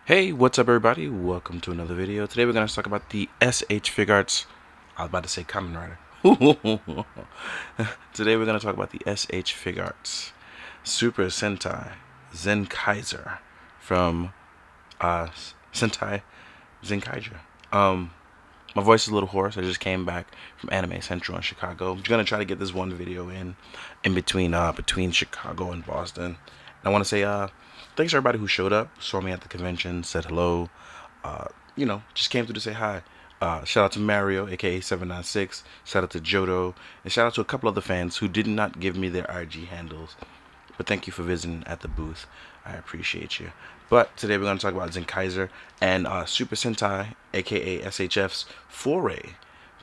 Hey, what's up everybody? Welcome to another video. Today we're going to talk about the SH Figuarts. I was about to say Kamen Rider. Today we're going to talk about the SH Figuarts Super Sentai Zenkaiser from Sentai Zenkaiger. My voice is a little hoarse. I just came back from Anime Central in Chicago. I'm going to try to get this one video in between Chicago and Boston. And I want to say thanks to everybody who showed up, saw me at the convention, said hello. Just came through to say hi. Shout out to Mario, aka 796. Shout out to Jodo, and shout out to a couple other fans who did not give me their IG handles. But thank you for visiting at the booth. I appreciate you. But today we're going to talk about Zenkaiser and Super Sentai, aka SHF's foray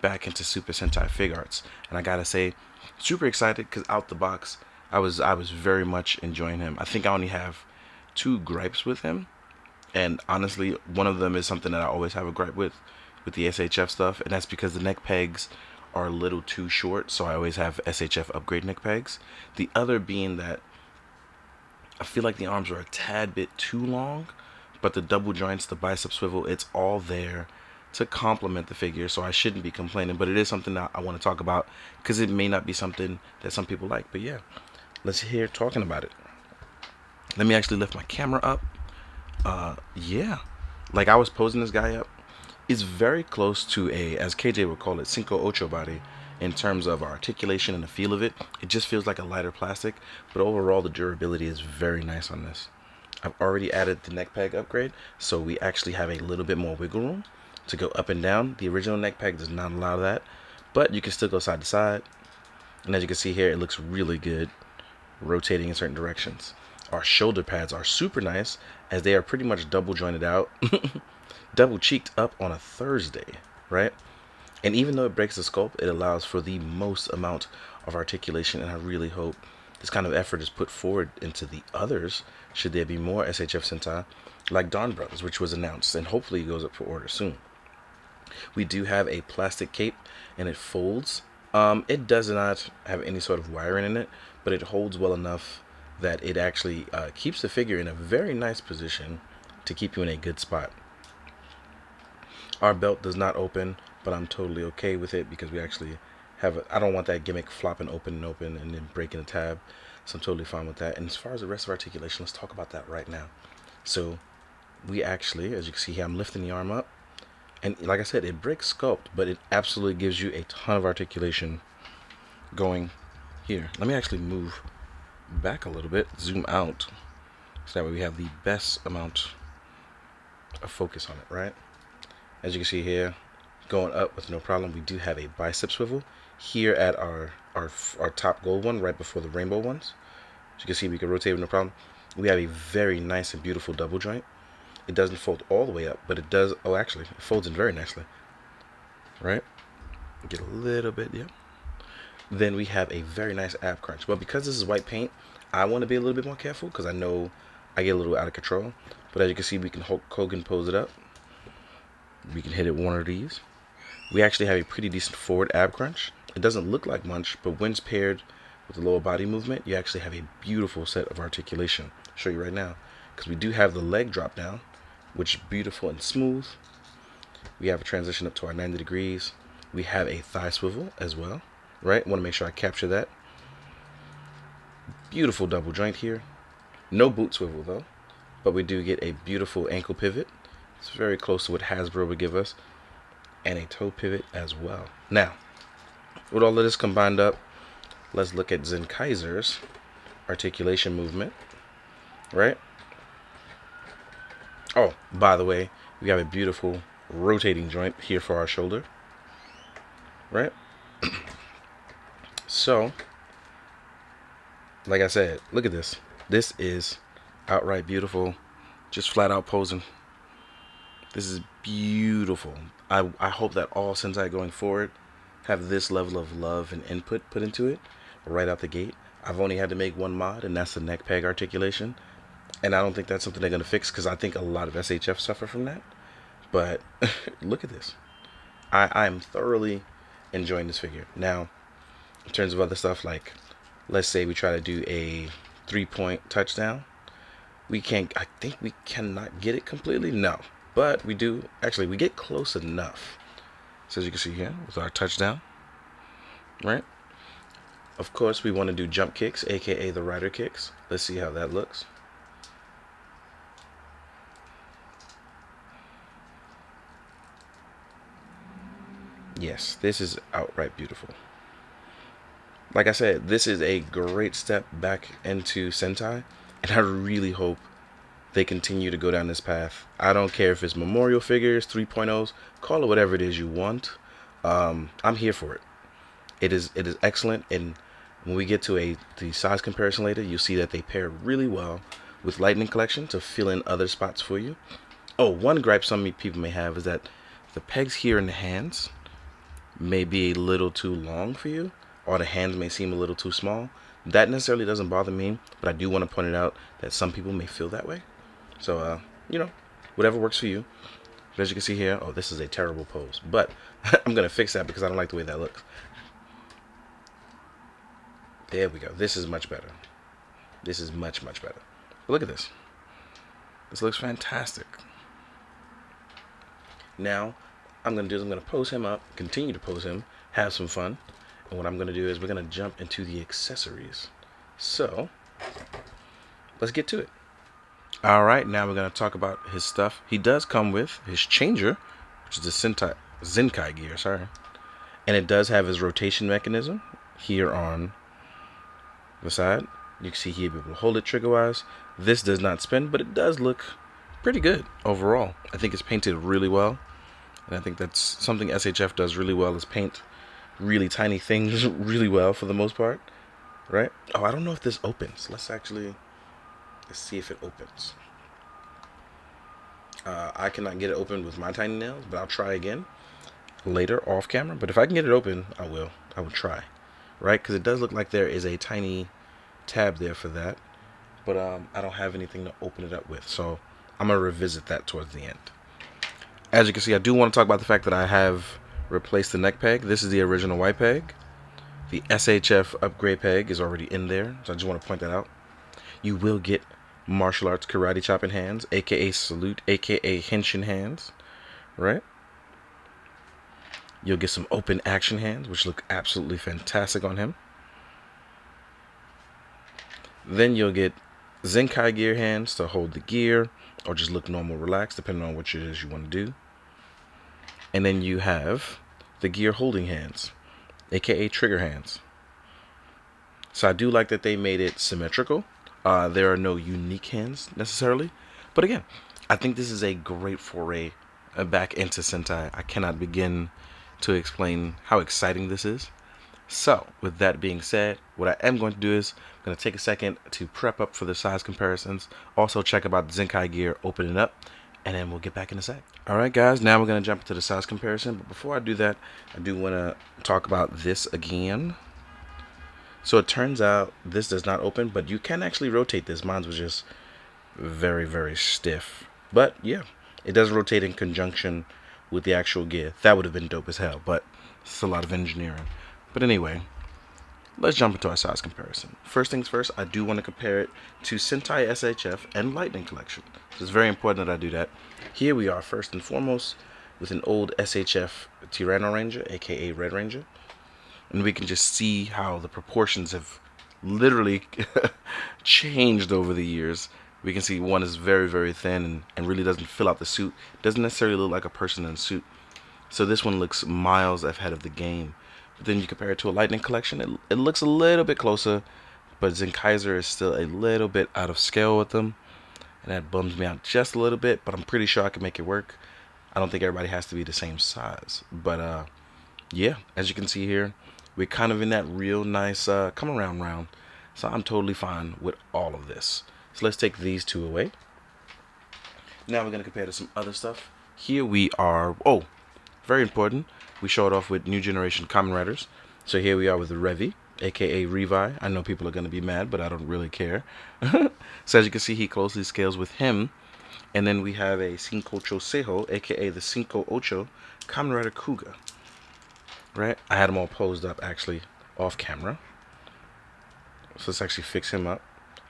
back into Super Sentai Figuarts. And I gotta say, super excited because out the box, I was very much enjoying him. I think I only have two gripes with him, and honestly, one of them is something that I always have a gripe with the SHF stuff, and that's because the neck pegs are a little too short, so I always have SHF upgrade neck pegs. The other being that I feel like the arms are a tad bit too long, but the double joints, the bicep swivel, it's all there to complement the figure, so I shouldn't be complaining. But it is something that I want to talk about because it may not be something that some people like. But yeah, let's hear talking about it. Let me actually lift my camera up. Yeah, like I was posing this guy up. It's very close to a, as KJ would call it, Cinco Ocho body in terms of articulation and the feel of it. It just feels like a lighter plastic, but overall the durability is very nice on this. I've already added the neck peg upgrade, so we actually have a little bit more wiggle room to go up and down. The original neck peg does not allow that, but you can still go side to side. And as you can see here, it looks really good rotating in certain directions. Our shoulder pads are super nice as they are pretty much double jointed out, double cheeked up on a Thursday, right? And even though it breaks the sculpt, it allows for the most amount of articulation, and I really hope this kind of effort is put forward into the others, should there be more SHF Sentai, like Dawn Brothers, which was announced, and hopefully goes up for order soon. We do have a plastic cape, and it folds. It does not have any sort of wiring in it, but it holds well enough that it actually keeps the figure in a very nice position to keep you in a good spot. Our belt does not open, but I'm totally okay with it because we actually have I don't want that gimmick flopping open and then breaking the tab, so I'm totally fine with that. And as far as the rest of articulation, let's talk about that right now. So we actually, as you can see here, I'm lifting the arm up, and like I said, it breaks sculpt, but it absolutely gives you a ton of articulation going here. Let me actually move back a little bit, zoom out, so that way we have the best amount of focus on it, right? As you can see here, going up with no problem. We do have a bicep swivel here at our top gold one, right before the rainbow ones. As you can see, we can rotate with no problem. We have a very nice and beautiful double joint. It doesn't fold all the way up, but it does. Oh, actually, it folds in very nicely, right? Get a little bit, yeah. Then we have a very nice ab crunch. But because this is white paint, I want to be a little bit more careful because I know I get a little out of control. But as you can see, we can Hulk Hogan pose it up. We can hit it one of these. We actually have a pretty decent forward ab crunch. It doesn't look like much, but when it's paired with the lower body movement, you actually have a beautiful set of articulation. I'll show you right now, because we do have the leg drop down, which is beautiful and smooth. We have a transition up to our 90 degrees. We have a thigh swivel as well, right? Want to make sure I capture that. Beautiful double joint here. No boot swivel though, but we do get a beautiful ankle pivot. It's very close to what Hasbro would give us, and a toe pivot as well. Now, with all of this combined up, let's look at Zenkaiser's articulation movement, right? Oh, by the way, we have a beautiful rotating joint here for our shoulder, right? So, like I said, look at this. This is outright beautiful, just flat out posing. This is beautiful. I hope that all Sentai going forward have this level of love and input put into it right out the gate. I've only had to make one mod, and that's the neck peg articulation. And I don't think that's something they're going to fix because I think a lot of SHF suffer from that. But look at this. I'm thoroughly enjoying this figure. Now, in terms of other stuff, like let's say we try to do a 3-point touchdown. We can't, I think we cannot get it completely, no. But we do, actually, we get close enough. So as you can see here, with our touchdown, right? Of course, we want to do jump kicks, aka the rider kicks. Let's see how that looks. Yes, this is outright beautiful. Like I said, this is a great step back into Sentai, and I really hope they continue to go down this path. I don't care if it's memorial figures, 3.0s, call it whatever it is you want. I'm here for it. It is excellent, and when we get to the size comparison later, you'll see that they pair really well with Lightning Collection to fill in other spots for you. Oh, one gripe some people may have is that the pegs here in the hands may be a little too long for you, or the hands may seem a little too small. That necessarily doesn't bother me, but I do want to point it out that some people may feel that way. So, whatever works for you. But as you can see here, oh, this is a terrible pose, but I'm going to fix that because I don't like the way that looks. There we go. This is much better. This is much, much better. But look at this. This looks fantastic. Now, I'm going to pose him up, continue to pose him, have some fun. And what I'm going to do is we're going to jump into the accessories. So, let's get to it. Alright, now we're going to talk about his stuff. He does come with his changer, which is the Zenkai gear, sorry. And it does have his rotation mechanism here on the side. You can see he'll be able to hold it trigger-wise. This does not spin, but it does look pretty good overall. I think it's painted really well. And I think that's something SHF does really well, is paint really tiny things really well for the most part. Right? Oh, I don't know if this opens. Let's see if it opens. I cannot get it open with my tiny nails, but I'll try again later off camera. But if I can get it open, I will try. Right? Because it does look like there is a tiny tab there for that. But I don't have anything to open it up with. So I'm going to revisit that towards the end. As you can see, I do want to talk about the fact that I have replaced the neck peg. This is the original white peg. The SHF upgrade peg is already in there. So I just want to point that out. You will get martial arts karate chopping hands, aka salute, aka henshin hands. Right? You'll get some open action hands, which look absolutely fantastic on him. Then you'll get Zenkai gear hands to hold the gear, or just look normal, relaxed, depending on what it is you want to do. And then you have the gear holding hands, aka trigger hands. So I do like that they made it symmetrical. There are no unique hands necessarily, but again, I think this is a great foray back into Sentai. I cannot begin to explain how exciting this is. So, with that being said, what I am going to do is I'm going to take a second to prep up for the size comparisons. Also, check about the Zenkai gear, open it up, and then we'll get back in a sec. Alright guys, now we're going to jump into the size comparison. But before I do that, I do want to talk about this again. So it turns out this does not open, but you can actually rotate this. Mine was just very, very stiff. But yeah, it does rotate in conjunction with the actual gear. That would have been dope as hell, but it's a lot of engineering. But anyway, let's jump into our size comparison. First things first, I do want to compare it to Sentai SHF and Lightning Collection. So it's very important that I do that. Here we are first and foremost with an old SHF Tyranno Ranger, aka Red Ranger. And we can just see how the proportions have literally changed over the years. We can see one is very, very thin and really doesn't fill out the suit. Doesn't necessarily look like a person in a suit. So this one looks miles ahead of the game. But then you compare it to a Lightning Collection, it looks a little bit closer, but Zenkaiser is still a little bit out of scale with them. And that bums me out just a little bit, but I'm pretty sure I can make it work. I don't think everybody has to be the same size. But yeah, as you can see here, we're kind of in that real nice come around round. So I'm totally fine with all of this. So let's take these two away. Now we're going to compare to some other stuff. Here we are, oh, very important. We show it off with New Generation Kamen Riders. So here we are with the Revi, aka Revi. I know people are going to be mad, but I don't really care. So as you can see, he closely scales with him. And then we have a Cincocho Seiho, aka the Cinco Ocho Kamen Rider Kuga. Right? I had them all posed up actually off camera. So let's actually fix him up.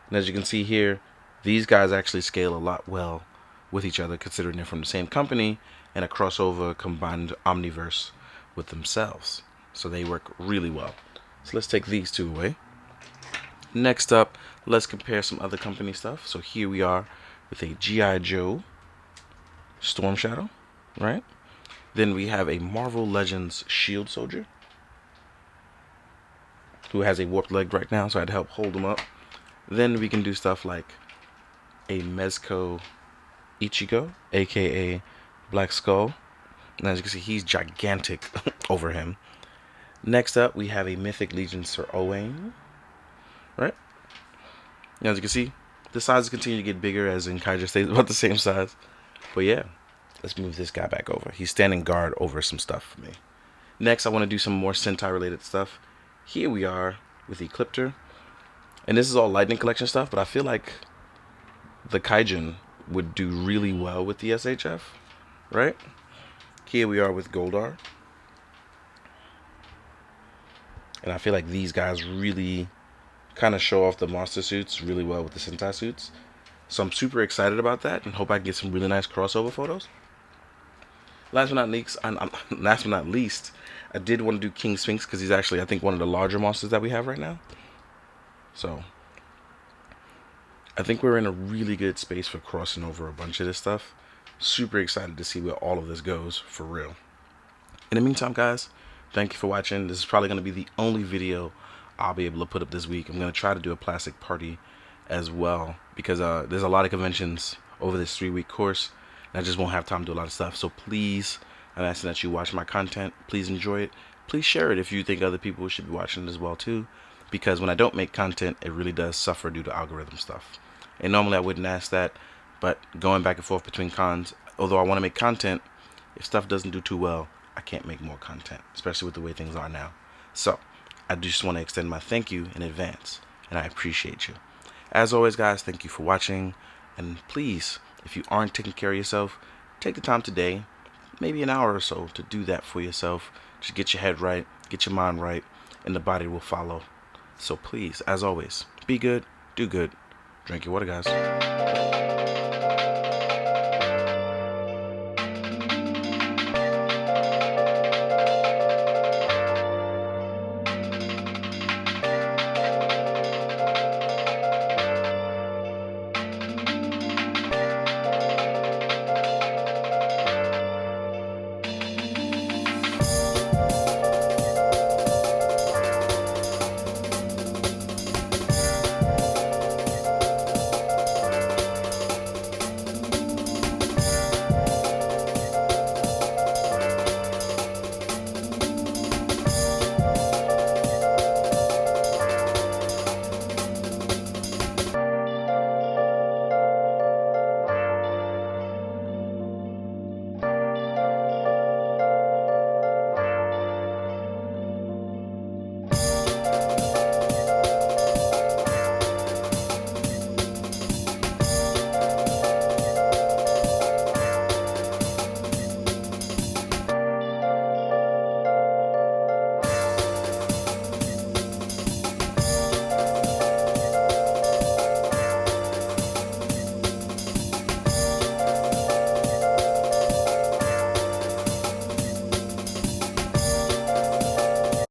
And as you can see here, These guys actually scale a lot well with each other, considering they're from the same company and a crossover combined omniverse with themselves. So they work really well. So let's take these two away. Next up, let's compare some other company stuff. So here we are with a G.I. Joe Storm Shadow, right? Then we have a Marvel Legends Shield Soldier who has a warped leg right now, so I had to help hold him up. Then we can do stuff like a Mezco Ichigo, aka Black Skull. And as you can see, he's gigantic over him. Next up, we have a Mythic Legion Sir Owain, right? And as you can see, the sizes continue to get bigger as Zenkaiger stays about the same size. But yeah, let's move this guy back over. He's standing guard over some stuff for me. Next, I want to do some more Sentai related stuff. Here we are with Ecliptor. And this is all Lightning Collection stuff, but I feel like the Kaijin would do really well with the SHF, right? Here we are with Goldar. And I feel like these guys really kind of show off the monster suits really well with the Sentai suits. So I'm super excited about that and hope I can get some really nice crossover photos. Last but not least, I did want to do King Sphinx because he's actually, I think, one of the larger monsters that we have right now. So I think we're in a really good space for crossing over a bunch of this stuff. Super excited to see where all of this goes for real. In the meantime, guys, thank you for watching. This is probably going to be the only video I'll be able to put up this week. I'm going to try to do a plastic party as well because there's a lot of conventions over this 3-week course. I just won't have time to do a lot of stuff. So please, I'm asking that you watch my content. Please enjoy it. Please share it if you think other people should be watching it as well too. Because when I don't make content, it really does suffer due to algorithm stuff. And normally I wouldn't ask that, but going back and forth between cons, although I want to make content, if stuff doesn't do too well, I can't make more content, especially with the way things are now. So I just want to extend my thank you in advance, and I appreciate you. As always, guys, thank you for watching. And please, if you aren't taking care of yourself, take the time today, maybe an hour or so, to do that for yourself. Just get your head right, get your mind right, and the body will follow. So please, as always, be good, do good, drink your water, guys.